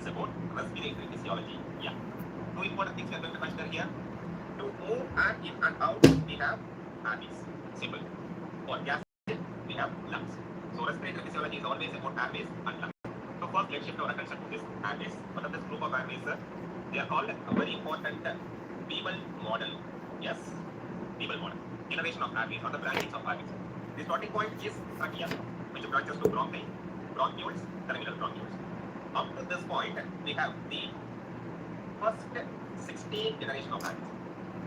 is about respiratory physiology. Yeah. Two important things we are going to consider here. To move air in and out, we have airways. Simple. For gas, we have lungs. So respiratory physiology is always about airways and lungs. So first, let's shift our attention to this airways. What are this group of airways? They are called a very important Weber model. Yes, Weber model. Generation of airways or the branchings of airways. The starting point is trachea, which branches to bronchi, bronchioles, terminal bronchioles. Up to this point, we have the first 16 generation of airways.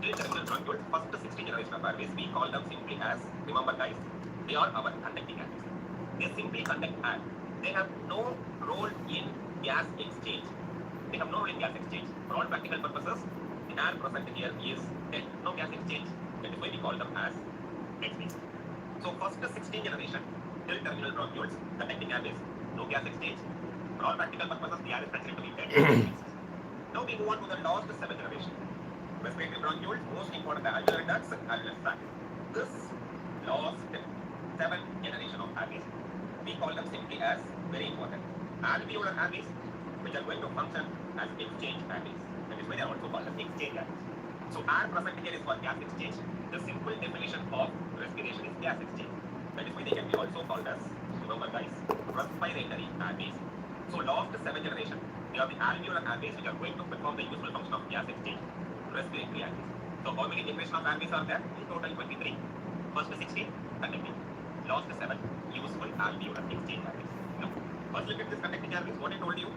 Till terminal bronchioles, first 16 generation of airways, we call them simply as, remember guys, they are our conducting airways. They simply conduct air. They have no role in gas exchange. They have no role in gas exchange. For all practical purposes, the air present here is dead. No gas exchange. That is why we call them as airways. So first 16 generation till terminal bronchioles, conducting airways, no gas exchange. For all practical purposes, the air is considered to be dead. Now we move on to the last 7 generation. Respiratory bronchioles, most important, the alveolar ducts, alveolar tract. This last 7 generation of airways, we call them simply as very important alveolar airways, which are going to function as exchange airways. That is why they are also called as exchange airways. So air present here is for gas exchange. The simple definition of respiration is gas exchange. That is why they can be also called as, remember guys, respiratory airways. So last 7 generation, they are the alveolar airways which are going to perform the useful function of gas exchange, respiratory airways. So how many generation of airways are there? In total 23. First 16, conducting. Last 7, useful alveolar exchange airways. Now, first look at this conducting airways. What I told you,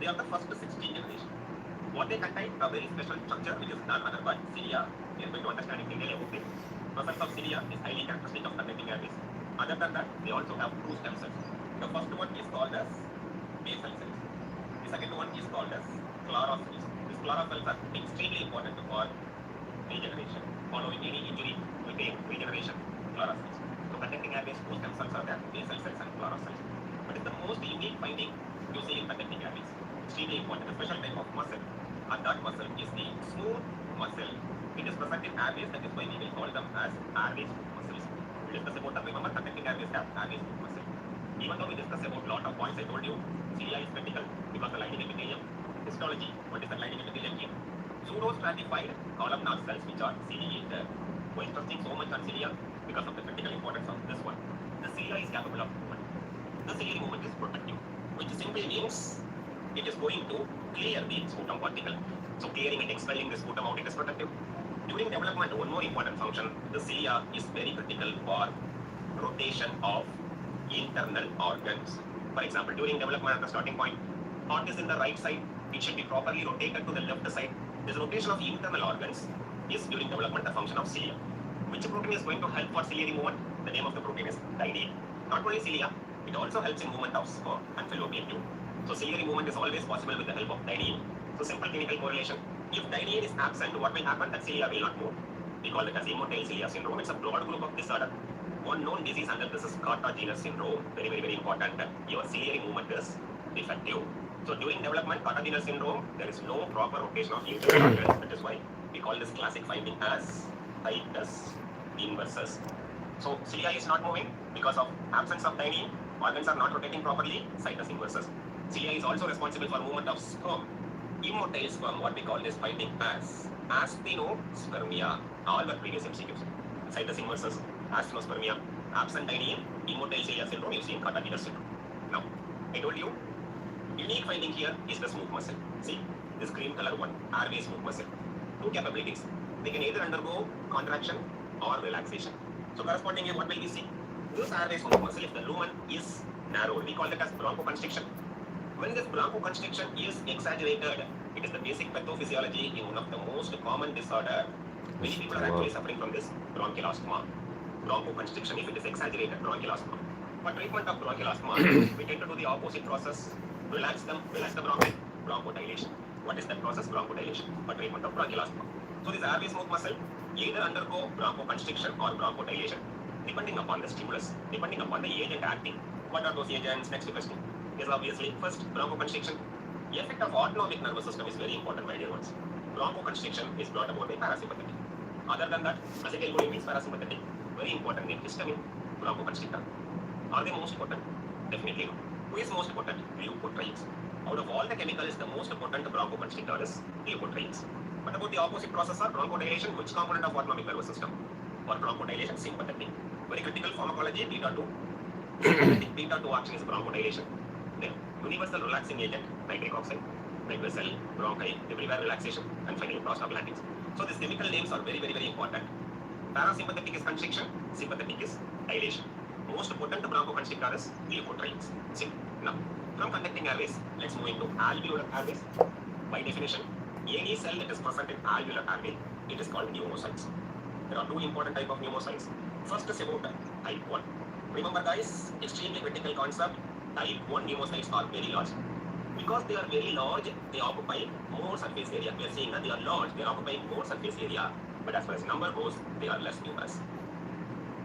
they are the first 16 generation. What they contain a very special structure which is none other but cilia. We are going to understand in detail about it. Presence of cilia is highly characteristic of conducting airways. Other than that, they also have two stem cells. The first one is called as basal cells. The second one is called as chlorocells. These chlorocells are extremely important for regeneration. Following any injury, we take regeneration, chlorocells. So conducting airways, two stem cells are there, basal cells and chlorocells. But it's the most unique finding you see in conducting airways. Extremely important, a special type of muscle. And that muscle is the smooth muscle. It is present in airways, that is why we will call them as airway smooth muscles. We discuss about them, remember conducting airways have airway smooth muscle. Even though we discuss about lot of points I told you, cilia is critical because the lining epithelium. Histology, what is the lining epithelium here? Pseudo-stratified columnar cells which are ciliated. Why stressing so much on cilia? Because of the critical importance of this one. The cilia is capable of movement. The ciliary movement is protective, which simply means it is going to clear the sputum particle. So clearing and expelling the sputum out, it is protective. During development, one more important function, the cilia is very critical for rotation of internal organs. For example, during development at the starting point, heart is in the right side, it should be properly rotated to the left side. This rotation of internal organs is during development a function of cilia. Which protein is going to help for ciliary movement? The name of the protein is dynein. Not only cilia, it also helps in movement of sperm and fallopian tube. So ciliary movement is always possible with the help of dynein. So simple clinical correlation. If dynein is absent, what will happen? That cilia will not move. We call it as immotile cilia syndrome. It's a broad group of disorder. One known disease under this is Stratagy syndrome. Very important. Your ciliary movement is defective. So during development, Stratagy syndrome, there is no proper rotation of internal organs. That is why we call this classic finding as situs inversus. So cilia is not moving because of absence of dynein. Organs are not rotating properly. Situs inversus. Cilia is also responsible for movement of sperm. Immotile sperm, what we call this finding as astenospermia. All the previous MCQs. Situs inversus, astenospermia, absent dynein, immotile cilia syndrome, you see in Stratagy syndrome. Now, I told you, unique finding here is the smooth muscle. See, this green color one, airway smooth muscle. Two capabilities. They can either undergo contraction or relaxation. So correspondingly, what will we see? This airway smooth muscle, if the lumen is narrowed, we call it as bronchoconstriction. When this bronchoconstriction is exaggerated, it is the basic pathophysiology in one of the most common disorder. Many people are actually suffering from this bronchial asthma. Bronchoconstriction, if it is exaggerated, bronchial asthma. For treatment of bronchial asthma, we tend to do the opposite process. Relax the bronchi, bronchodilation. What is that process? Bronchodilation for treatment of bronchial asthma. So this airway smooth muscle either undergo bronchoconstriction or bronchodilation depending upon the stimulus, depending upon the agent acting. What are those agents? Next question. Is obviously first bronchoconstriction. The effect of autonomic nervous system is very important, my dear ones. Bronchoconstriction is brought about by parasympathetic. Other than that, acetylcholine means parasympathetic. Very important in histamine, bronchoconstrictor. Are they most important? Definitely no. Who is most important? Leukotrienes. Out of all the chemicals, the most potent bronchoconstrictor is leukotrienes. What about the opposite process of bronchodilation? Which component of autonomic nervous system? For bronchodilation, sympathetic. Very critical pharmacology, beta 2. Sympathetic beta 2 action is bronchodilation. Then, universal relaxing agent, nitric oxide, nitrous cell, bronchi, everywhere relaxation, and finally prostaglandins. So these chemical names are very important. Parasympathetic is constriction, sympathetic is dilation. Most potent bronchoconstrictor is leukotrienes. See, now, from conducting airways, let's move into alveolar airways. By definition, any cell that is present in alveolar airway, it is called pneumocytes. There are two important types of pneumocytes. First is about type 1. Remember guys, extremely critical concept, type 1 pneumocytes are very large. Because they are very large, they occupy more surface area. We are saying that they are large, they are occupying more surface area. But as far as number goes, they are less numerous.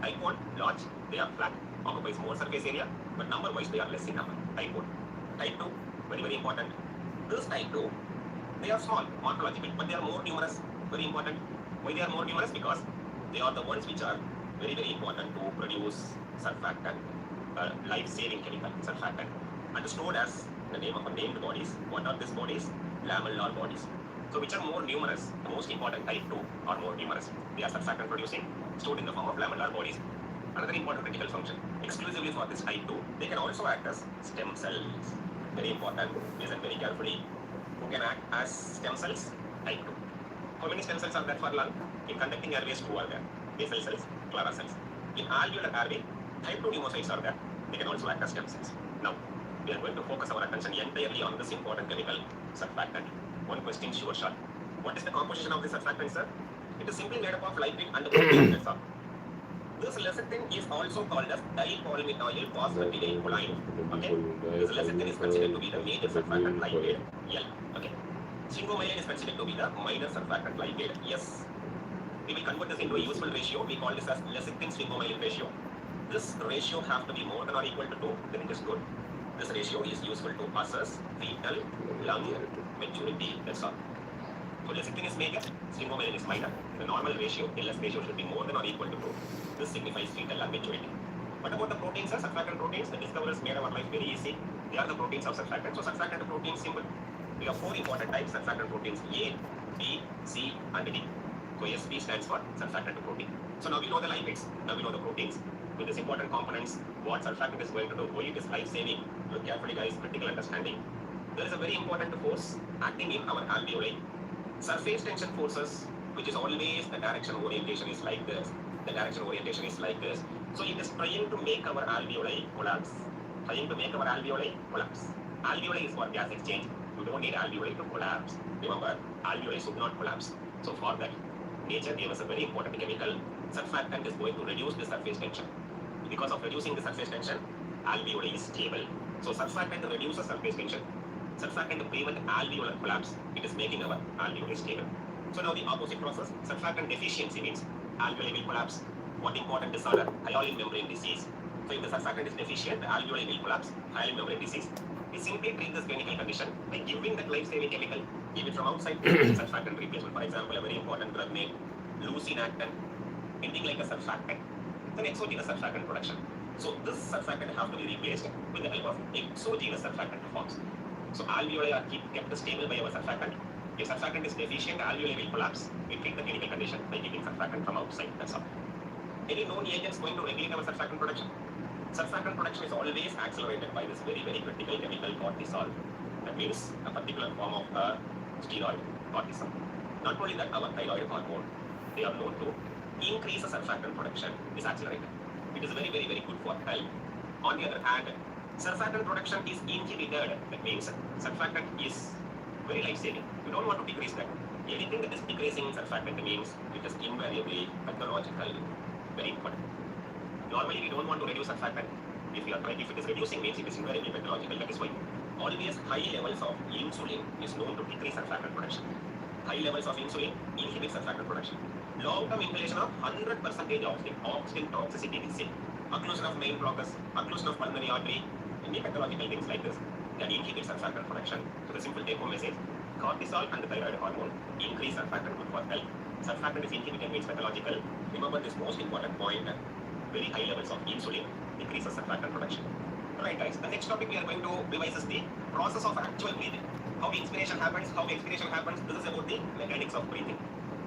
Type 1, large, they are flat, occupies more surface area, but number-wise they are less in number. Type 1. Type 2, very important. This type 2, they are small, morphological, but they are more numerous. Very important. Why they are more numerous? Because they are the ones which are very important to produce surfactant, life-saving chemical, surfactant. Understood as the name of a named bodies. What are these bodies? Lamellar bodies. So which are more numerous? The most important type 2 are more numerous. They are surfactant producing, stored in the form of lamellar bodies. Another important critical function, exclusively for this type 2, they can also act as stem cells. Very important. Listen very carefully. Who can act as stem cells? Type 2. How many stem cells are there for lung? In conducting airways, 2 are there. Basal cells, Clara cells. In alveolar airway, type 2 pneumocytes are there. They can also act as stem cells. Now, we are going to focus our attention entirely on this important chemical, surfactant. One question, sure shot. What is the composition of the surfactant, sir? It is simply made up of lipid and protein. That's all. This lecithin is also called as dipalmitoyl phosphatidylcholine. Okay? This lecithin is considered to be the major surfactant ligand L. Okay? Sphingomyelin is considered to be the minor surfactant ligand S. We will convert this into a useful ratio. We call this as lecithin sphingomyelin ratio. This ratio have to be more than or equal to 2, then it is good. This ratio is useful to assess fetal lung maturity. That's all. So lecithin is major, sphingomyelin is minor. The normal ratio, LS ratio should be more than or equal to 2. This signifies fetal lung maturity. What about the proteins, surfactant proteins? The discoverers made our life very easy. They are the proteins of surfactant. So surfactant proteins simple. We have 4 important types surfactant proteins: A, B, C, and D. So SP stands for surfactant protein. So now we know the lipids, now we know the proteins. With these important components, what surfactant is going to do, why it is life-saving. Look carefully guys, critical understanding. There is a very important force acting in our alveoli. Surface tension forces, which is always the direction orientation is like this. The direction orientation is like this. So it is trying to make our alveoli collapse. Trying to make our alveoli collapse. Alveoli is for gas exchange. You don't need alveoli to collapse. Remember, alveoli should not collapse. So for that, nature gave us a very important chemical. Surfactant is going to reduce the surface tension. Because of reducing the surface tension, alveoli is stable. So surfactant reduces surface tension. Surfactant prevent alveolar collapse. It is making our alveoli stable. So now the opposite process, surfactant deficiency means alveoli will collapse. What important disorder? Hyaline membrane disease. So if the surfactant is deficient, the alveoli will collapse. Hyaline membrane disease. We simply treat this clinical condition by giving that life-saving chemical. Give it from outside, surfactant replacement. For example, a very important drug named lucinactin, ending like a surfactant. Then exogenous surfactant production. So this surfactant have to be replaced with the help of exogenous surfactant forms. So alveoli are kept stable by our surfactant. If surfactant is deficient, alveoli will collapse. We treat the clinical condition by giving surfactant from outside. That's all. Any known agents going to regulate our surfactant production? Surfactant production is always accelerated by this very critical chemical cortisol. That means a particular form of steroid, cortisol. Not only that, our thyroid hormone, they are known to increase the surfactant production is accelerated. It is very good for health. On the other hand, surfactant production is inhibited. That means surfactant is very life-saving. You don't want to decrease that. Anything that is decreasing surfactant means it is invariably pathological. Very important. Normally, we don't want to reduce surfactant. If it is reducing means it is invariably pathological. That is why always high levels of insulin is known to decrease surfactant production. High levels of insulin inhibit surfactant production. Long-term inhalation of 100% oxygen toxicity is seen. Occlusion of main bronchus, occlusion of pulmonary artery, any pathological things like this can inhibit surfactant production. So the simple take-home message: cortisol and the thyroid hormone increase surfactant good for health. Surfactant is inhibited means pathological. Remember this most important point. very high levels of insulin decreases surfactant production. Right guys, the next topic we are going to revise is the process of actual breathing. How inspiration happens, how expiration happens. This is about the mechanics of breathing.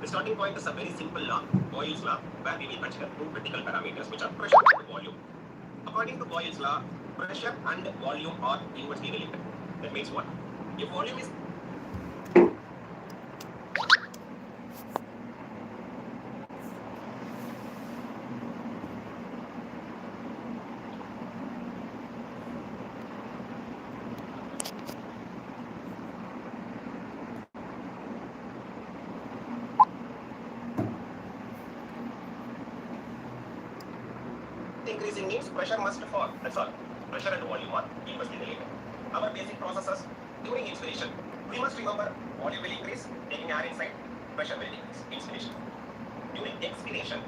The starting point is a very simple law, Boyle's law, where we will consider two critical parameters which are pressure and volume. According to Boyle's law, pressure and volume are inversely related. That means what? If volume is increasing means pressure must fall. That's all. Pressure and volume are inversely related. Our basic processes during inspiration, we must remember volume will increase, taking air inside, pressure will decrease. Inspiration. During expiration,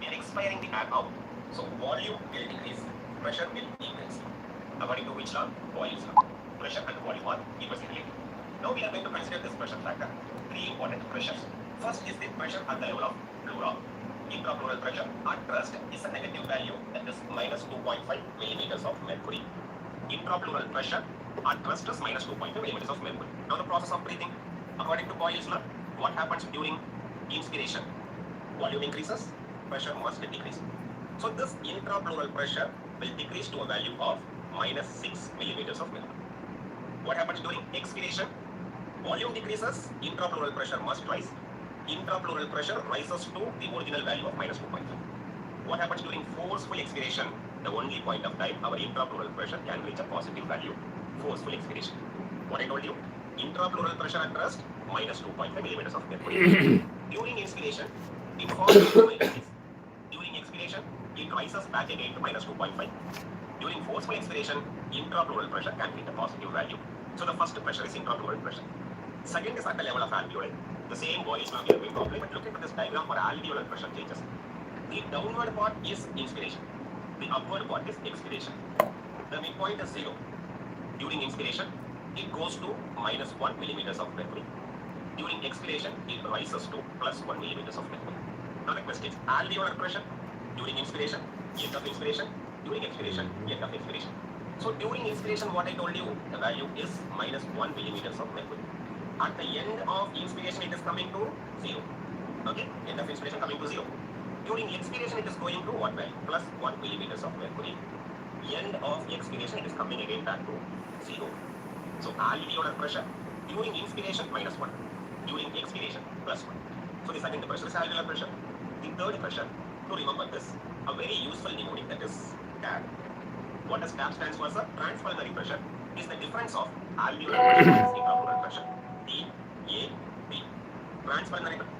we are expiring the air out. So volume will decrease, pressure will increase. According to which law? Boyle's law. Pressure and volume are inversely related. Now we are going to consider this pressure factor. Three important pressures. First is the pressure at the level of pleura. Intrapleural pressure at rest is a negative value, that is minus 2.5 millimeters of mercury. Intrapleural pressure at rest is minus 2.5 millimeters of mercury. Now the process of breathing, according to Boyle's law, what happens during inspiration? Volume increases, pressure must decrease. So this intrapleural pressure will decrease to a value of minus 6 millimeters of mercury. What happens during expiration? Volume decreases, intrapleural pressure must rise. Intrapleural pressure rises to the original value of minus 2.5. What happens during forceful expiration? The only point of time our intrapleural pressure can reach a positive value. Forceful expiration. What I told you? Intrapleural pressure at rest, minus 2.5 millimeters of mercury. During inspiration, it falls to minus 6. During expiration, it rises back again to minus 2.5. During forceful expiration, intrapleural pressure can hit a positive value. So the first pressure is intrapleural pressure. Second is at the level of alveoli. The same Boyle's law we are going to apply, but look into this diagram for alveolar pressure changes. The downward part is inspiration. The upward part is expiration. The midpoint is 0. During inspiration, it goes to minus 1 millimeters of mercury. During expiration, it rises to plus 1 millimeters of mercury. Now the question is alveolar pressure. During inspiration, end of inspiration. During expiration, end of expiration. So during inspiration, what I told you, the value is minus 1 millimeters of mercury. At the end of inspiration, it is coming to 0. Okay, end of inspiration coming to 0. During expiration, it is going to what value? Plus 1 millimeters of mercury. End of expiration, it is coming again back to 0. So alveolar pressure during inspiration minus 1. During expiration plus 1. So the second pressure is alveolar pressure. The third pressure, to remember this, a very useful mnemonic, that is TAP. What does TAP stands for, sir? Transpulmonary pressure is the difference of alveolar pressure and intrapleural pressure. TAP. Transpulmonary pressure.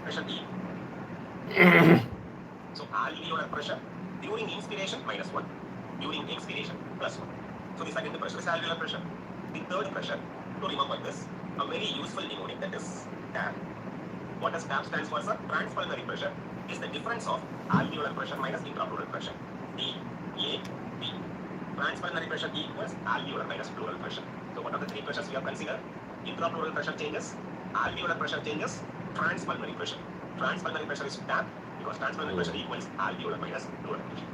Pressure E. So alveolar pressure during inspiration -1, during expiration +1. So the second pressure is alveolar pressure. The third pressure, to remember this, a very useful mnemonic, that is TAP. What does TAP stands for, sir? Transpulmonary pressure is the difference of alveolar pressure minus intrapleural pressure. TAP. Transpulmonary pressure equals alveolar minus pleural pressure. So what are the three pressures we have considered? Intrapleural pressure changes, alveolar pressure changes, transpulmonary pressure. Transpulmonary pressure is TAP because transpulmonary pressure equals alveolar minus pleural pressure.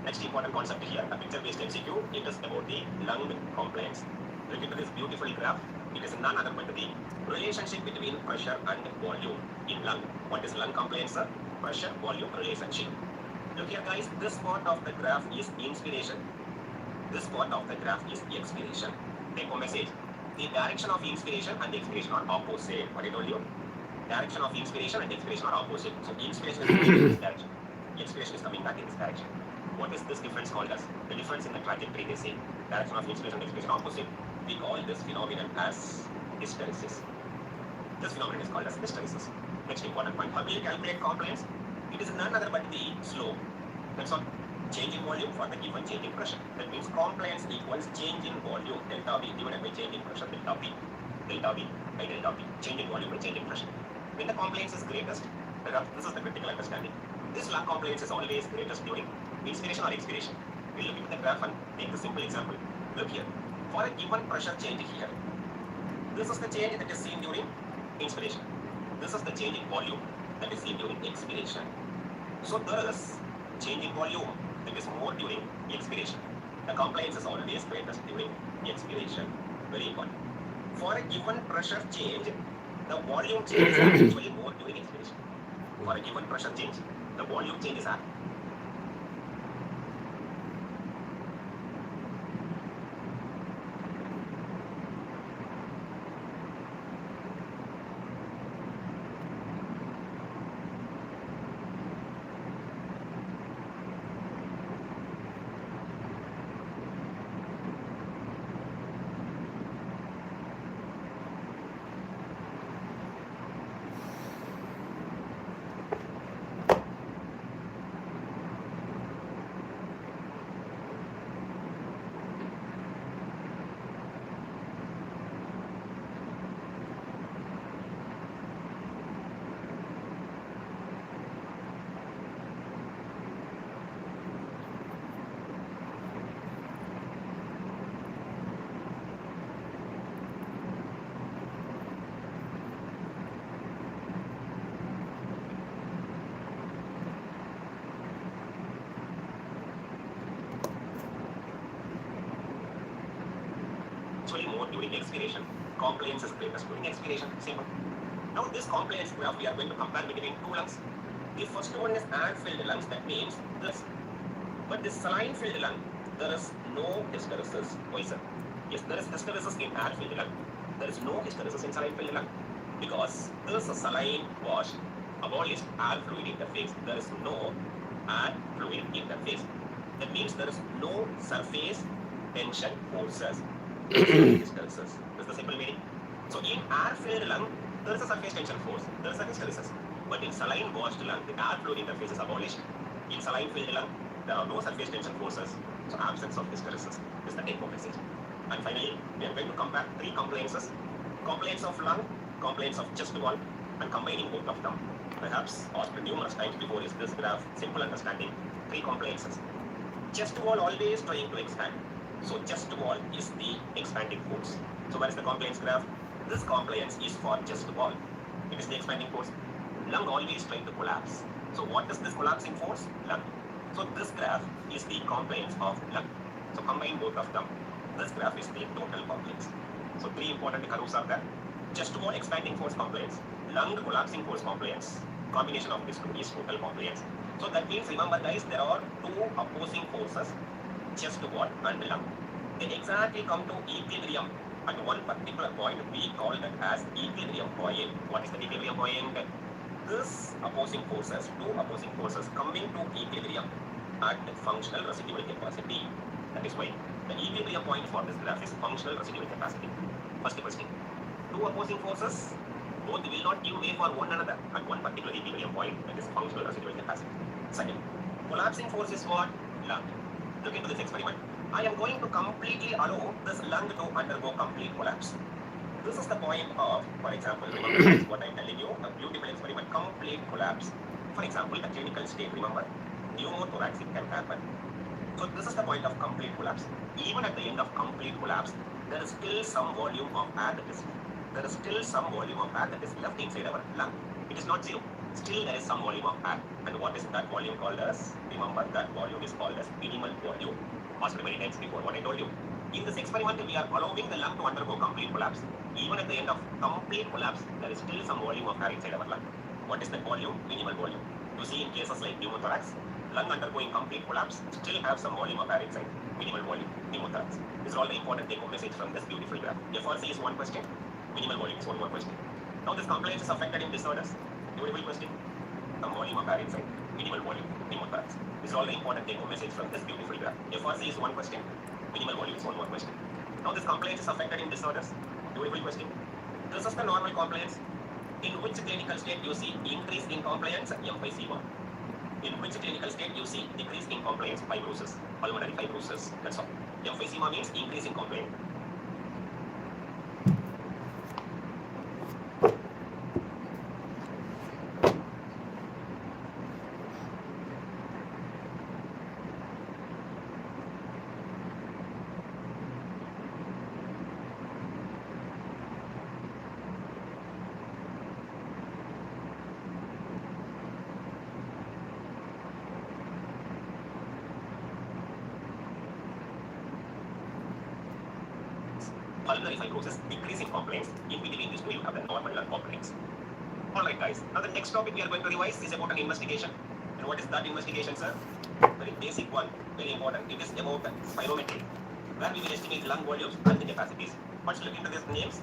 Next important concept here, a picture-based MCQ, it is about the lung compliance. Look into this beautiful graph. It is none other but the relationship between pressure and volume in lung. What is lung compliance, sir? Pressure, volume, relationship. Look here, guys, this part of the graph is inspiration. This part of the graph is expiration. Take home message. The direction of inspiration and expiration are opposite. What I told you? Direction of inspiration and expiration are opposite. So inspiration is coming in this direction. Expiration is coming back in this direction. What is this difference called as? The difference in the trajectory, they say. Direction of inspiration and expiration opposite. We call this phenomenon as hysteresis. This phenomenon is called as hysteresis. Next important point. How do you calculate compliance? It is none other but the slope. That's all. Change in volume for the given change in pressure. That means compliance equals change in volume, delta V divided by change in pressure, delta V. Delta V by delta V. Change in volume by change in pressure. When the compliance is greatest, this is the critical understanding. This lung compliance is always greatest during inspiration or expiration. We'll look at the graph and take a simple example. Look here. For a given pressure change here, this is the change that is seen during inspiration. This is the change in volume that is seen during expiration. So thus, change in volume that is more during expiration. The compliance is always greatest during expiration. Very important. For a given pressure change, the volume change is actually more during expiration. For a given pressure change, the volume change is high. Actually more during expiration. Compliance is greatest during expiration. Simple. Now this compliance graph we are going to compare between two lungs. The first one is air-filled lungs. That means this. But this saline-filled lung, there is no hysteresis. Why, sir? Yes, there is hysteresis in air-filled lung. There is no hysteresis in saline-filled lung because there is a saline wash abolished air fluid interface. There is no air fluid interface. That means there is no surface tension forces. Hysteresis. That's the simple meaning. So in air-filled lung, there is a surface tension force. There is a hysteresis. But in saline washed lung, the air fluid interface is abolished. In saline-filled lung, there are no surface tension forces. So absence of hysteresis is the take-home message. And finally, we are going to compare three complaints: complaints of lung, complaints of chest wall, and combining both of them. Perhaps asked numerous times before is this graph, simple understanding. Three complaints. Chest wall always trying to expand. So chest wall is the expanding force. So where is the complaints graph? This compliance is for chest wall. It is the expanding force. Lung always trying to collapse. So what is this collapsing force? Lung. So this graph is the complaints of lung. So combine both of them. This graph is the total complaints. So three important curves are there. Chest wall expanding force complaints, lung collapsing force complaints. Combination of these two is total complaints. So that means, remember guys, there are two opposing forces, chest wall and lung. They exactly come to equilibrium at one particular point. We call that as equilibrium point. What is the equilibrium point? This opposing forces, two opposing forces coming to equilibrium at functional residual capacity. That is why the equilibrium point for this graph is functional residual capacity. First question. Two opposing forces, both will not give way for one another at one particular equilibrium point, that is functional residual capacity. Second, collapsing force is what? Lung. Look into this experiment. I am going to completely allow this lung to undergo complete collapse. This is the point of, for example, remember what I am telling you, a beautiful experiment, complete collapse. For example, a clinical state, remember, pneumothorax, it can happen. So this is the point of complete collapse. Even at the end of complete collapse, there is still some volume of air that is there is still some volume of air that is left inside our lung. It is not zero. Still there is some volume of air. And what is that volume called as? Remember, that volume is called as minimal volume. Asked many times before what I told you. In this experiment, we are allowing the lung to undergo complete collapse. Even at the end of complete collapse, there is still some volume of air inside our lung. What is that volume? Minimal volume. You see in cases like pneumothorax, lung undergoing complete collapse, still have some volume of air inside. Minimal volume, pneumothorax. These are all the important take-home message from this beautiful graph. FRC is one question. Minimal volume is one more question. Now this complaint is affected in disorders. Beautiful question. Some volume of air inside. Minimal volume, pneumothorax. These are all the important take-home message from this beautiful graph. FRC is one question. Minimal volume is one more question. Now this complaint is affected in disorders. Beautiful question. This is the normal complaints. In which clinical state you see increase in compliance? Emphysema. In which clinical state you see decrease in compliance? Fibrosis, pulmonary fibrosis. That's all. Emphysema means increase in compliance. Pulmonary fibrosis, decrease in complaints. In between these two, you have the normal lung complaints. Alright guys, now the next topic we are going to revise is about an investigation. And what is that investigation, sir? Very basic one, very important. It is about spirometry, where we will estimate lung volumes and the capacities. Let's look into these names.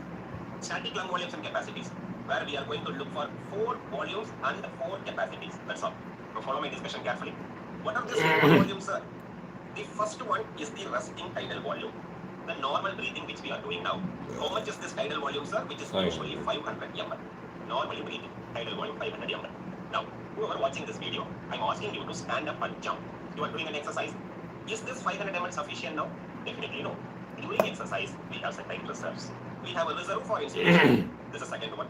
Static lung volumes and capacities, where we are going to look for 4 volumes and 4 capacities. That's all. Now follow my discussion carefully. What are these 4 volumes, sir? The first one is the resting tidal volume. The normal breathing which we are doing now. How much is this tidal volume, sir? Which is usually 500 ml. Normally breathing, tidal volume 500 ml. Now, whoever watching this video, I'm asking you to stand up and jump. You are doing an exercise. Is this 500 ml sufficient now? Definitely no. During exercise, we have certain reserves. We have a reserve for inspiration. This is the second one.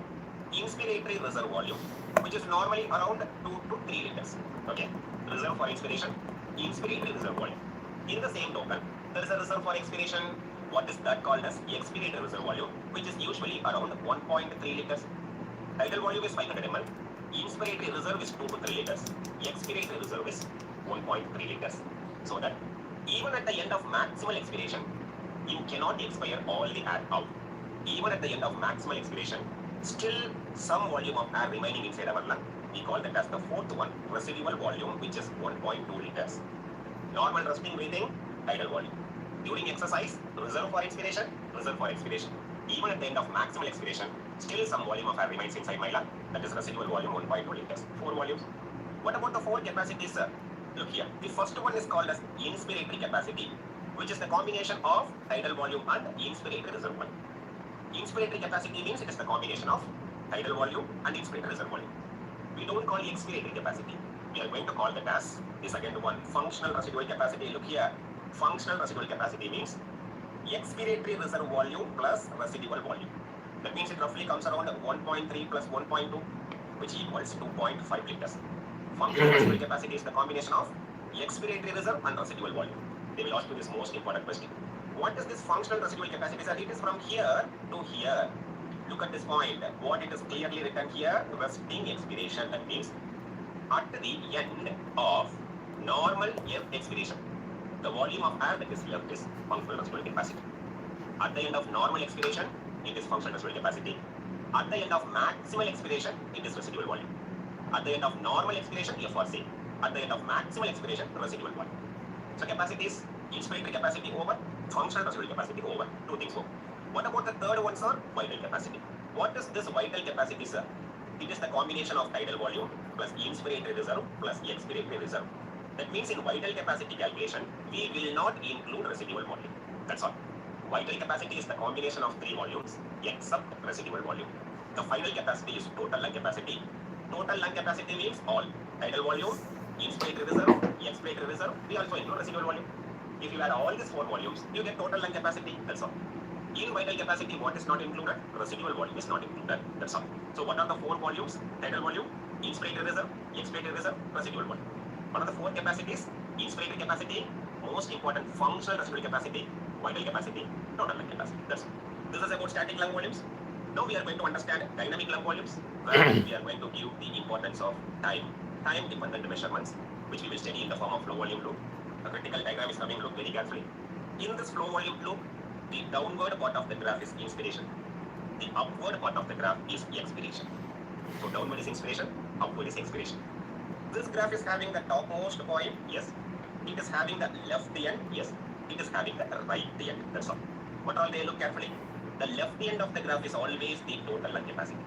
Inspiratory reserve volume, which is normally around 2 to 3 liters. Okay? Reserve for inspiration, inspiratory reserve volume. In the same token, there is a reserve for expiration. What is that called as expiratory reserve volume, which is usually around 1.3 liters. Tidal volume is 500 ml. Inspiratory reserve is 2 to 3 liters. Expiratory reserve is 1.3 liters. So that even at the end of maximal expiration, you cannot expire all the air out. Even at the end of maximal expiration, still some volume of air remaining inside our lung. We call that as the fourth one, residual volume, which is 1.2 liters. Normal resting breathing, tidal volume. During exercise, reserve for inspiration, reserve for expiration. Even at the end of maximal expiration, still some volume of air remains inside my lung. That is residual volume 1.2 liters. 4 volumes. What about the 4 capacities, sir? Look here. The first one is called as inspiratory capacity, which is the combination of tidal volume and inspiratory reserve volume. Inspiratory capacity means it is the combination of tidal volume and inspiratory reserve volume. We don't call it expiratory capacity. We are going to call that as the second one, functional residual capacity. Look here. Functional residual capacity means expiratory reserve volume plus residual volume. That means it roughly comes around 1.3 plus 1.2, which equals 2.5 liters. Functional residual capacity is the combination of expiratory reserve and residual volume. They will ask you this most important question. What is this functional residual capacity? Sir, it is from here to here. Look at this point. What it is clearly written here, resting expiration. That means at the end of normal air expiration, the volume of air that is left is functional residual capacity. At the end of normal expiration, it is functional residual capacity. At the end of maximal expiration, it is residual volume. At the end of normal expiration, FRC. At the end of maximal expiration, residual volume. So capacity is inspiratory capacity over, functional residual capacity over. Two things over. What about the third one, sir? Vital capacity. What is this vital capacity, sir? It is the combination of tidal volume plus inspiratory reserve plus expiratory reserve. That means in vital capacity calculation, we will not include residual volume. That's all. Vital capacity is the combination of 3 volumes except residual volume. The final capacity is total lung capacity. Total lung capacity means all. Tidal volume, inspiratory reserve, expiratory reserve, we also include residual volume. If you add all these 4 volumes, you get total lung capacity. That's all. In vital capacity, what is not included? Residual volume is not included. That's all. So what are the 4 volumes? Tidal volume, inspiratory reserve, expiratory reserve, residual volume. What are the 4 capacities? Inspiratory capacity, most important functional residual capacity, vital capacity, total lung capacity. That's all. This is about static lung volumes. Now we are going to understand dynamic lung volumes, where we are going to give the importance of time-dependent measurements, which we will study in the form of flow volume loop. A critical diagram is coming, look very carefully. In this flow volume loop, the downward part of the graph is inspiration. The upward part of the graph is expiration. So downward is inspiration, upward is expiration. This graph is having the topmost point, yes. It is having the left end, yes. It is having the right end, that's all. What all they look carefully? The left end of the graph is always the total lung capacity.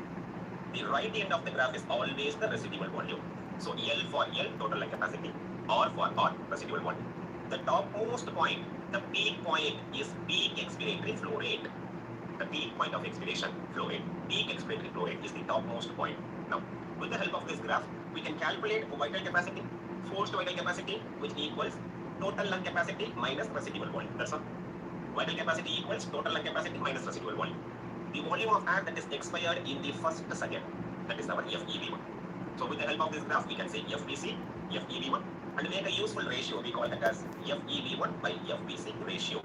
The right end of the graph is always the residual volume. So L for L, total lung capacity, R for R, residual volume. The topmost point, the peak point is peak expiratory flow rate. The peak point of expiration flow rate, peak expiratory flow rate is the topmost point. Now, with the help of this graph, we can calculate vital capacity, forced vital capacity, which equals total lung capacity minus residual volume. That's all. Vital capacity equals total lung capacity minus residual volume. The volume of air that is expired in the first second, that is our FEV1. So with the help of this graph, we can say FBC, FEV1, and make a useful ratio. We call that as FEV1 by FBC ratio.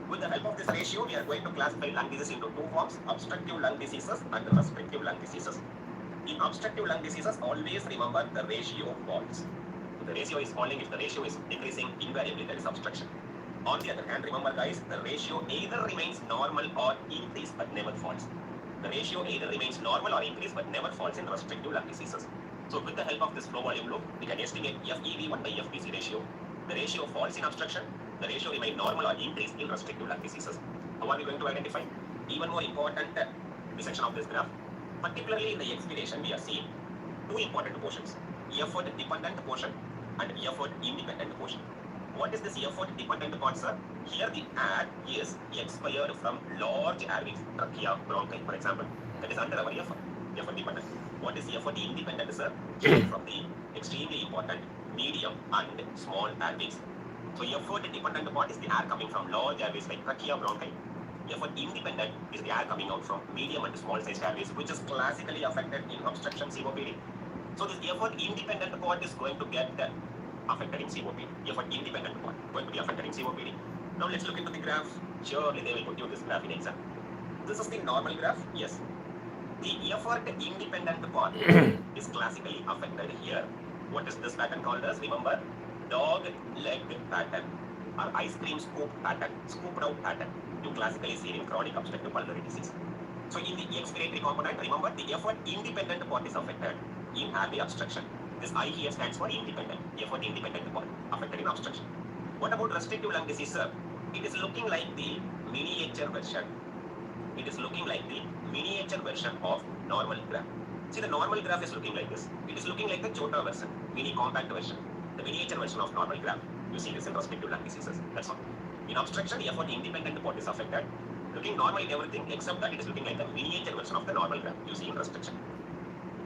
With the help of this ratio, we are going to classify lung disease into 2 forms, obstructive lung diseases and restrictive lung diseases. In obstructive lung diseases, always remember the ratio falls. If the ratio is falling, if the ratio is decreasing, invariably there is obstruction. On the other hand, remember guys, the ratio either remains normal or increase but never falls. The ratio either remains normal or increase but never falls in restrictive lung diseases. So with the help of this flow volume loop, we can estimate FEV1 by FBC ratio. The ratio falls in obstruction, the ratio remains normal or increase in restrictive lung diseases. How are we going to identify? Even more important section of this graph, particularly in the expiration, we are seeing 2 important portions, effort dependent portion and effort independent portion. What is this effort dependent part, sir? Here the air is expired from large airways, trachea, bronchi, for example. That is under our effort dependent. What is effort independent, sir? From the extremely important medium and small airways. So effort dependent part is the air coming from large airways like trachea, bronchi. Effort independent is the air coming out from medium and small sized airways, which is classically affected in obstruction COPD. So this effort independent part is going to get affected in COPD. Effort independent part going to be affected in COPD. Now let's look into the graph. Surely they will put you this graph in exam. This is the normal graph. Yes. The effort independent part is classically affected here. What is this pattern called as? Remember, dog leg pattern or ice cream scoop pattern, scooped out pattern. You classically see in chronic obstructive pulmonary disease. So in the expiratory component, remember the effort independent part is affected in RB obstruction. This I here stands for independent, effort independent part affected in obstruction. What about restrictive lung disease, sir? It is looking like the miniature version. It is looking like the miniature version of normal graph. See, the normal graph is looking like this. It is looking like the chota version, mini compact version, the miniature version of normal graph. You see this in restrictive lung diseases. That's all. In obstruction, the effort independent part is affected, looking normal in everything except that it is looking like the miniature version of the normal graph you see in restriction.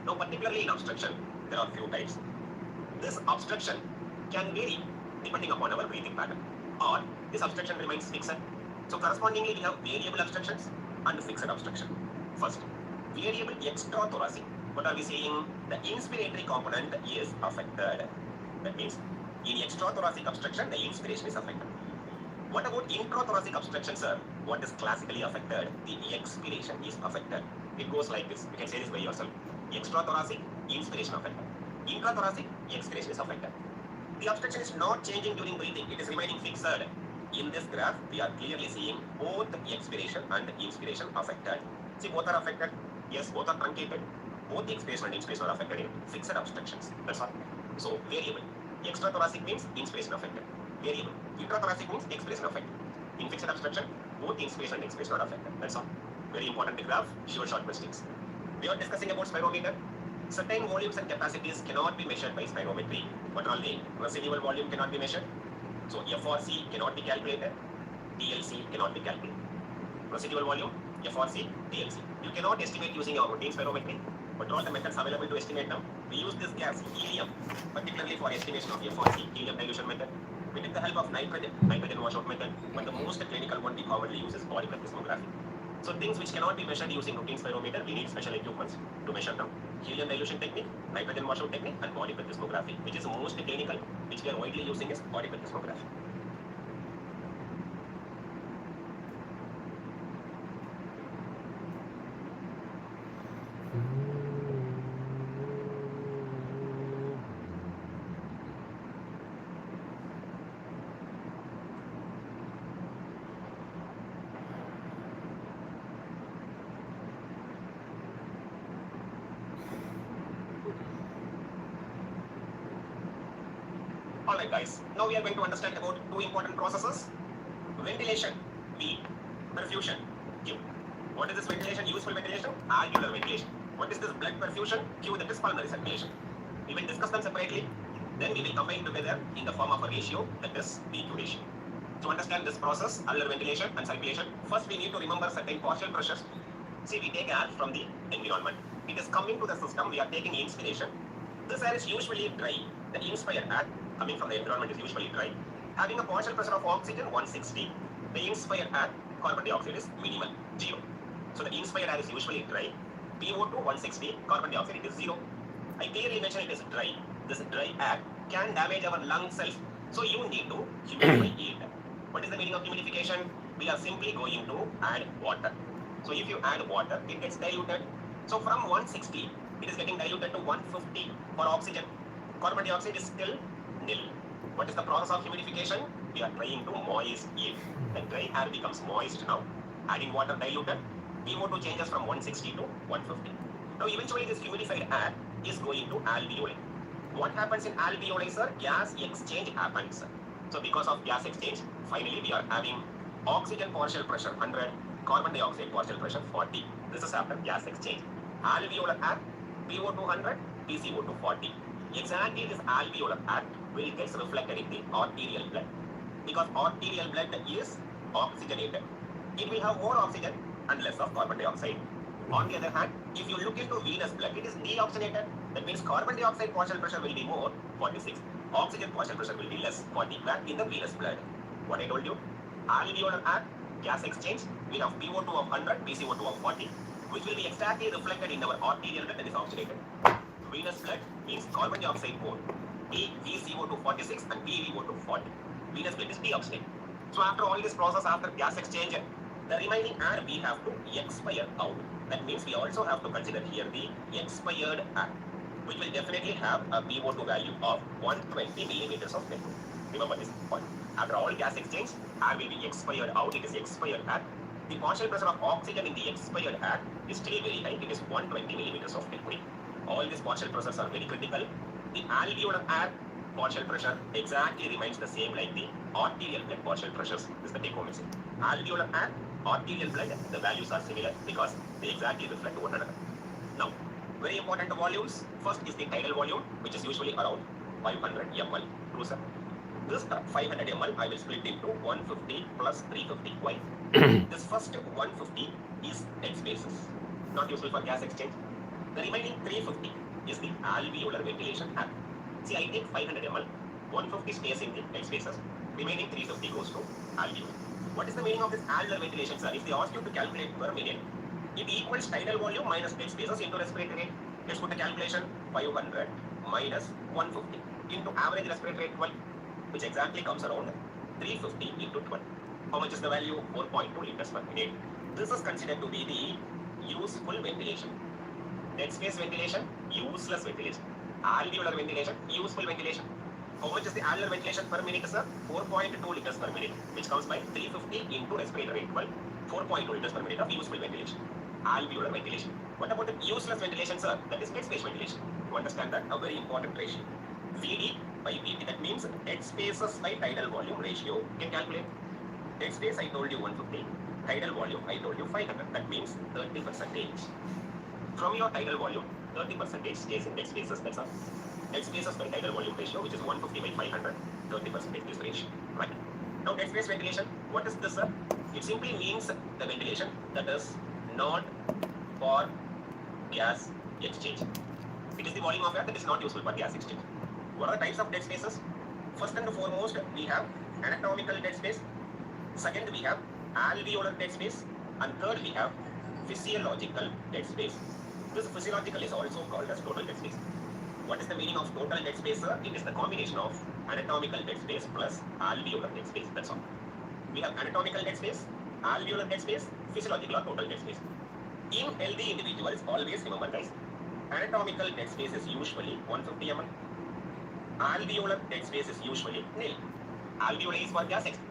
Now, particularly in obstruction, there are few types. This obstruction can vary depending upon our breathing pattern, or this obstruction remains fixed. So correspondingly, we have variable obstructions and fixed obstruction. First, variable extrathoracic. What are we saying? The inspiratory component is affected. That means in extrathoracic obstruction, the inspiration is affected. What about intrathoracic obstruction, sir? What is classically affected? The expiration is affected. It goes like this. You can say this by yourself. Extrathoracic, inspiration affected. Intrathoracic, expiration is affected. The obstruction is not changing during breathing. It is remaining fixed. In this graph, we are clearly seeing both expiration and inspiration affected. See, both are affected. Yes, both are truncated. Both the expiration and inspiration are affected in fixed obstructions. That's all. So, variable. Extrathoracic means inspiration affected. Variable. Intrathoracic means expiration affected. In fixed obstruction, both inspiration and expiration are affected. That's all. Very important graph. Short questions. We are discussing about spirometer. Certain volumes and capacities cannot be measured by spirometry. What are they? Residual volume cannot be measured. So FRC cannot be calculated. TLC cannot be calculated. Residual volume, FRC, TLC. You cannot estimate using your routine spirometry. But all the methods available to estimate now, we use this gas, helium, particularly for estimation of FRC, helium dilution method. We take the help of nitrogen washout method, but the most clinical one we commonly use is body plethysmography. So things which cannot be measured using routine spirometer, we need special equipments to measure them. Helium dilution technique, nitrogen washout technique, and body plethysmography, which is most clinical, which we are widely using is body plethysmography. Alright guys, now we are going to understand about two important processes. Ventilation, V, perfusion, Q. What is this ventilation? Useful ventilation? Alveolar ventilation. What is this blood perfusion? Q, that is pulmonary circulation. We will discuss them separately, then we will combine together in the form of a ratio, that is VQ ratio. To understand this process, alveolar ventilation and circulation, first we need to remember certain partial pressures. See, we take air from the environment. It is coming to the system, we are taking inspiration. This air is usually dry. The inspired air coming from the environment is usually dry. Having a partial pressure of oxygen 160, the inspired air, carbon dioxide is minimal, 0. So the inspired air is usually dry. PO2 160, carbon dioxide it is 0. I clearly mentioned it is dry. This dry air can damage our lung cells. So you need to humidify it. What is the meaning of humidification? We are simply going to add water. So if you add water, it gets diluted. So from 160, it is getting diluted to 150 for oxygen. Carbon dioxide is still nil. What is the process of humidification? We are trying to moist it. The dry air becomes moist now. Adding water diluted, PO2 changes from 160 to 150. Now eventually this humidified air is going to alveoli. What happens in alveoli, sir? Gas exchange happens. So because of gas exchange, finally we are having oxygen partial pressure 100, carbon dioxide partial pressure 40. This is after gas exchange. Alveolar air, PO2 100, PCO2 40. Exactly this alveolar air will get reflected in the arterial blood. Because arterial blood is oxygenated. It will have more oxygen and less of carbon dioxide. On the other hand, if you look into venous blood, it is deoxygenated. That means carbon dioxide partial pressure will be more, 46. Oxygen partial pressure will be less, 40, where in the venous blood. What I told you, alveolar air, gas exchange, we have PO2 of 100, PCO2 of 40, which will be exactly reflected in our arterial blood that is oxygenated. Venous blood means carbon dioxide more, VCO2 46 and PVO2 40. Venous blood is deoxygenated. So after all this process, after gas exchange, the remaining air we have to expire out. That means we also have to consider here the expired air, which will definitely have a PO2 value of 120 millimeters of mercury. Remember this point. After all gas exchange, air will be expired out. It is expired air. the partial pressure of oxygen in the expired air is still very high. It is 120 millimeters of mercury. All these partial pressures are very critical. The alveolar air partial pressure exactly remains the same like the arterial blood partial pressures. This is the take home message. Alveolar air, arterial blood, the values are similar because they exactly reflect one another. Now, very important volumes. First is the tidal volume, which is usually around 500 ml. True, sir. This 500 ml I will split into 150 plus 350. Why? This first 150 is dead spaces, not useful for gas exchange. The remaining 350 is the alveolar ventilation air. See, I take 500 ml, 150 stays in the dead spaces, remaining 350 goes to alveolar. What is the meaning of this alveolar ventilation, sir? If they ask you to calculate per minute, it equals tidal volume minus dead spaces into respiratory rate. Let's put the calculation 500 minus 150 into average respiratory rate 12, which exactly comes around 350 into 12. How much is the value? 4.2 liters per minute. This is considered to be the useful ventilation. Dead space ventilation, useless ventilation. Alveolar ventilation, useful ventilation. How much is the alveolar ventilation per minute, sir? 4.2 liters per minute, which comes by 350 into respiratory rate 12. 4.2 liters per minute of useful ventilation. Alveolar ventilation. What about the useless ventilation, sir? That is dead space ventilation. You understand that? A very important ratio. VD by VT, that means dead spaces by tidal volume ratio. You can calculate. Dead space, I told you 150. Tidal volume, I told you 500. That means 30%. From your tidal volume, 30% stays in dead spaces. That's all. Dead spaces by tidal volume ratio, which is 150 by 500. 30% is the ratio. Right. Now, dead space ventilation. What is this, sir? It simply means the ventilation that is not for gas exchange. It is the volume of air that is not useful for gas exchange. What are the types of dead spaces? First and foremost, we have anatomical dead space. Second, we have alveolar dead space. And third, we have physiological dead space. This physiological is also called as total dead space. What is the meaning of total dead space, sir? It is the combination of anatomical dead space plus alveolar dead space. That's all. We have anatomical dead space, alveolar dead space, physiological or total dead space. In healthy individuals, always remember guys, anatomical dead space is usually 150 ml. Alveolar dead space is usually nil. Alveolar is for gas exchange.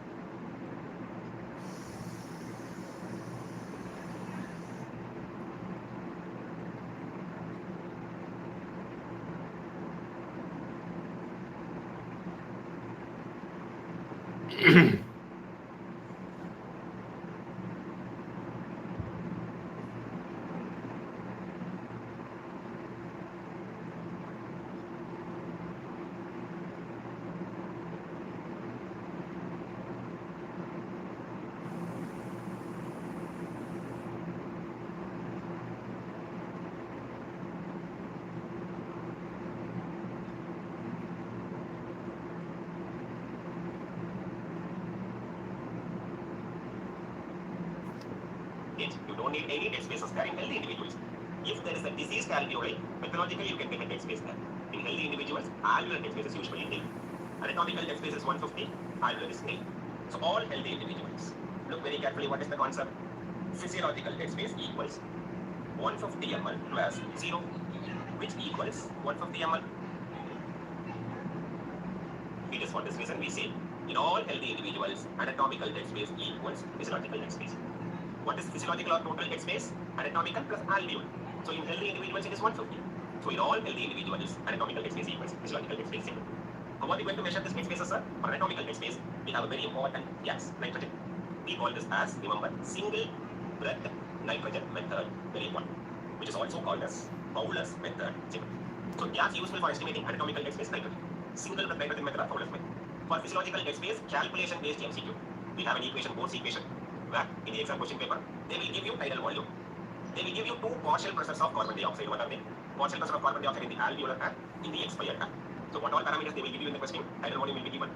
You don't need any dead spaces there in healthy individuals. If there is a diseased alveoli, pathologically you can get a dead space there. In healthy individuals, alveolar dead space is usually nil. Anatomical dead space is 150, alveolar is nil. So all healthy individuals. Look very carefully what is the concept. Physiological dead space equals 150 ml plus 0, which equals 150 ml. It is for this reason we say in all healthy individuals, anatomical dead space equals physiological dead space. What is physiological or total dead space? Anatomical plus alveolar. So in healthy individuals it is 150. So in all healthy individuals, anatomical dead space equals physiological dead space. How are we going to measure this dead spaces, sir? For anatomical dead space, we have a very important gas, nitrogen. We call this as, remember, single breath nitrogen method, very important, which is also called as Fowler's method. So gas useful for estimating anatomical dead space, nitrogen. Single breath nitrogen method or Fowler's method. For physiological dead space, calculation based MCQ. We have an equation, Bohr's equation. Where in the exam question paper, they will give you tidal volume. They will give you two partial pressures of carbon dioxide. What are they? Partial pressure of carbon dioxide in the alveolar air, in the expired air. So what all parameters they will give you in the question? Tidal volume will be given.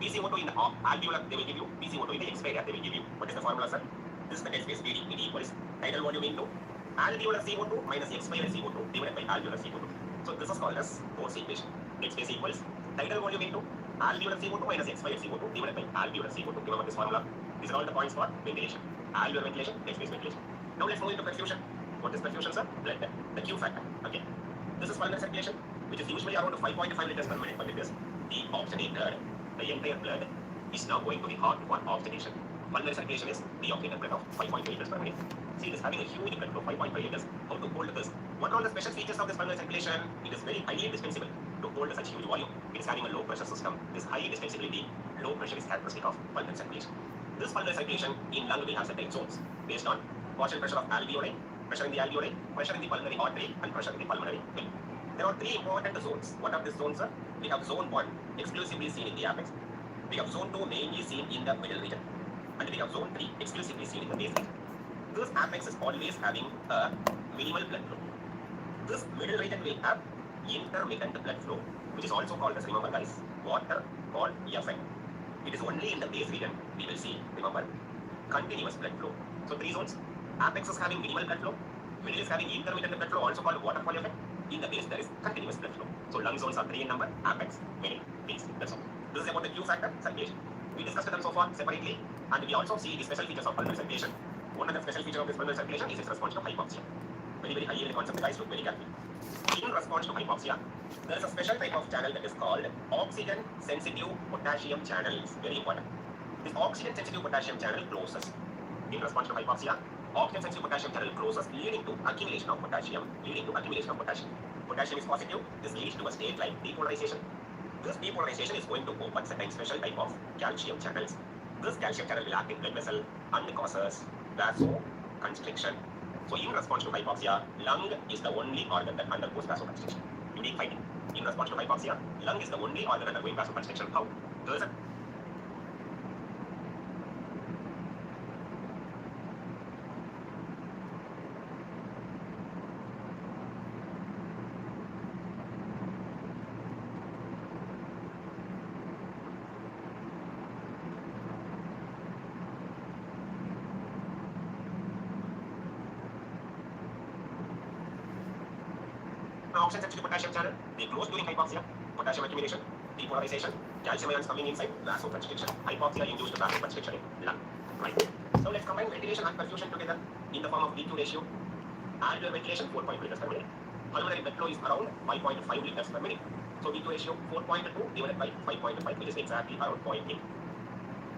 PCO2 in the alveolar, they will give you. PCO2 in the expired air, they will give you. What is the formula, sir? This is the dead space VD. It equals tidal volume into alveolar CO2 minus expired CO2 divided by alveolar CO2. So this is called as Bohr's equation. Dead space equals tidal volume into alveolar CO2 minus expired CO2 divided by alveolar CO2. Remember this formula? These are all the points for ventilation. Alveolar ventilation, dead space ventilation. Now let's move into perfusion. What is perfusion, sir? Blood, the Q factor. Okay. This is pulmonary circulation, which is usually around 5.5 liters per minute, but it is the oxygenated, the entire blood is now going to the heart for oxygenation. Pulmonary circulation is the oxygen blood of 5.3 liters per minute. See, it is having a huge blood flow, 5.5 liters. How to hold this? What are the special features of this pulmonary circulation? It is very highly indispensable to hold such huge volume. It is having a low pressure system. This high indispensability, low pressure is characteristic of pulmonary circulation. This pulmonary circulation in lung will have certain zones based on partial pressure of alveoli, pressure in the alveoli, pressure in the pulmonary artery, and pressure in the pulmonary vein. There are three important zones. What are these zones? We have zone 1, exclusively seen in the apex. We have zone 2, mainly seen in the middle region. And we have zone 3, exclusively seen in the base region. This apex is always having a minimal blood flow. This middle region will have intermittent blood flow, which is also called as, remember guys, water called effect. It is only in the base region we will see, remember, continuous blood flow. So 3 zones. Apex is having minimal blood flow. Middle is having intermittent blood flow, also called waterfall effect. In the base, there is continuous blood flow. So lung zones are 3 in number: apex, middle, base. That's all. This is about the Q factor, circulation. We discussed them so far separately, and we also see the special features of pulmonary circulation. One of the special features of this pulmonary circulation is its response to hypoxia. Very, very high level concept, guys. Look very carefully. In response to hypoxia, there is a special type of channel that is called oxygen-sensitive potassium channel. It's very important. This oxygen-sensitive potassium channel closes. In response to hypoxia, oxygen-sensitive potassium channel closes, leading to accumulation of potassium. Potassium is positive. This leads to a state like depolarization. This depolarization is going to open certain special type of calcium channels. This calcium channel will act in blood vessel and causes vasoconstriction. So in response to hypoxia, lung is the only organ that undergoes vasoconstriction. Unique finding. In response to hypoxia, lung is the only organ undergoing vasoconstriction. How? There is a oxygen-sensitive potassium channel. They close during hypoxia. Potassium accumulation, depolarization, calcium ions coming inside, vasoconstriction. Hypoxia-induced vasoconstriction in lung. Right. So let's combine ventilation and perfusion together in the form of VQ ratio. Alveolar ventilation 4.2 liters per minute. Pulmonary blood flow is around 5.5 liters per minute. So VQ ratio 4.2 divided by 5.5, which is exactly around 0.8.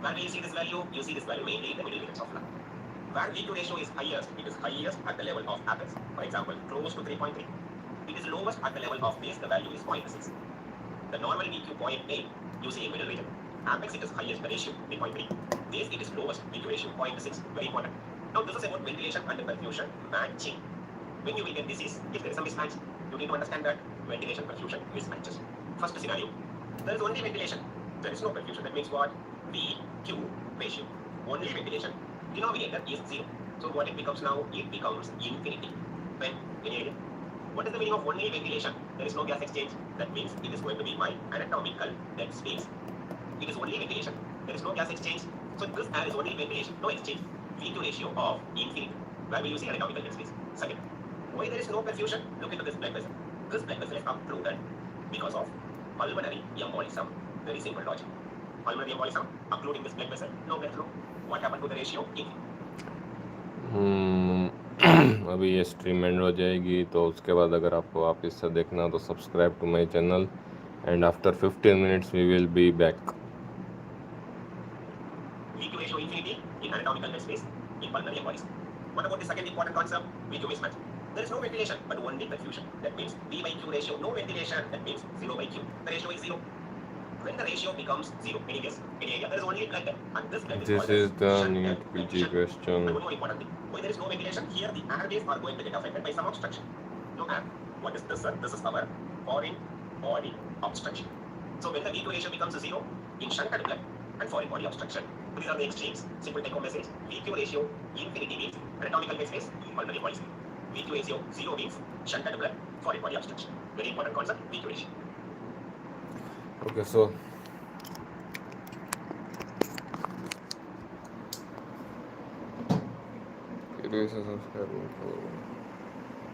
Where do you see this value? You see this value mainly in the middle regions of lung. Where VQ ratio is highest, it is highest at the level of apex. For example, close to 3.3. It is lowest at the level of base, the value is 0.6. The normal VQ 0.8, you see in middle region. Apex, it is highest, the ratio 3.3. Base, it is lowest, VQ ratio 0.6. Very important. Now this is about ventilation and perfusion matching. When you will get disease, if there is a mismatch, you need to understand that ventilation perfusion mismatches. First scenario, there is only ventilation, there is no perfusion. That means what? VQ ratio. Only ventilation. Denominator is 0. So what it becomes now? It becomes infinity. When? What is the meaning of only ventilation? There is no gas exchange. That means it is going to be my anatomical dead space. It is only ventilation. There is no gas exchange. So this air is only ventilation, no exchange. VQ ratio of infinity. Where will you see anatomical dead space? Second, why there is no perfusion? Look into this blood vessel. This blood vessel is occluded because of pulmonary embolism. Very simple logic. Pulmonary embolism, occluding this blood vessel, no blood flow. What happened to the ratio? Infinity. अभी ये stream and हो जाएगी, तो उसके बाद अगर आपको वापस से देखना तो subscribe to my channel, and after 15 minutes we will be back. VQ ratio infinity in anatomical dead space in pulmonary embolism. What about the second important concept? VQ mismatch. There is no ventilation but only perfusion. That means V by Q ratio, no ventilation. That means 0 by Q. The ratio is 0. When the ratio becomes 0, any guess? Any idea? There is only blood, and this blood This is the Neet PG question. And one more important thing. When there is no ventilation, here the airways are going to get affected by some obstruction. No air. What is this, sir? This is our foreign body obstruction. So when the VQ ratio becomes 0, in shunted blood and foreign body obstruction, these are the extremes. Simple take home message. VQ ratio infinity means anatomical dead space, pulmonary embolism. VQ ratio 0 means shunted blood, foreign body obstruction. Very important concept, VQ ratio. Okay, so it is a subscribe.